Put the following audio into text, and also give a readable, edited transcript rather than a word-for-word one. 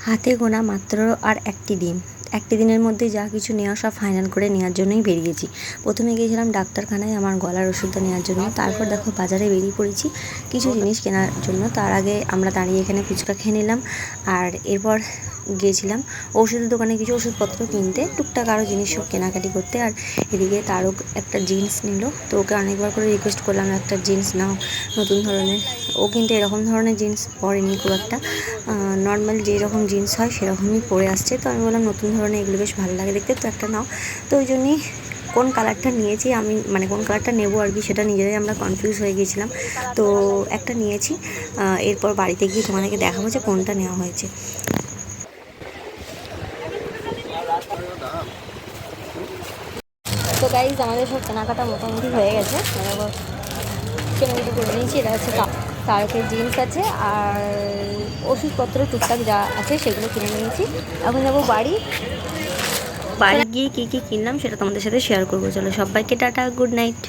হাতে গোনা মাত্র আর একটি দিন। একটি দিনের মধ্যে যা কিছু নেওয়া সব ফাইনাল করে নেওয়ার জন্যই বেরিয়েছি। প্রথমে গিয়েছিলাম ডাক্তারখানায় আমার গলার ওষুধটা নেওয়ার জন্য। তারপর দেখো বাজারে বেরিয়ে পড়েছি কিছু জিনিস কেনার জন্য। তার আগে আমরা দাঁড়িয়ে এখানে ফুচকা খেয়ে নিলাম। আর এরপর গিয়েছিলাম ওষুধের দোকানে কিছু ওষুধপত্র কিনতে, টুকটাক আরও জিনিস সব কেনাকাটি করতে। আর এদিকে তারও একটা জিন্স নিল, তো ওকে অনেকবার করে রিকোয়েস্ট করলাম একটা জিন্স নাও নতুন ধরনের। ও কিন্তু এরকম ধরনের জিন্স পরেনি খুব একটা, নর্মাল যেরকম জিন্স হয় সেরকমই পরে আসছে। তো আমি বললাম নতুন ধরনের এগুলো বেশ ভালো লাগে দেখতে, তো একটা নাও। তো ওই জন্যই কোন কালারটা নিয়েছি আমি, মানে কোন কালারটা নেবো আর কি, সেটা নিজেরাই আমরা কনফিউজ হয়ে গিয়েছিলাম। তো একটা নিয়েছি, এরপর বাড়িতে গিয়ে তোমাদেরকে দেখাবো যে কোনটা নেওয়া হয়েছে। তো গাইজ আমাদের সব কেনাকাটা মোটামুটি হয়ে গেছে, কেনাকাটা করে নিয়েছি। এটা হচ্ছে তারকের জিন্স আছে আর ওষুধপত্র টুকটাক যা আছে সেগুলো কিনে নিয়েছি। এখন যাবো বাড়ি গিয়ে কী কী কিনলাম সেটা তোমাদের সাথে শেয়ার করবো। চলো সবাইকে টাটা, গুড নাইট।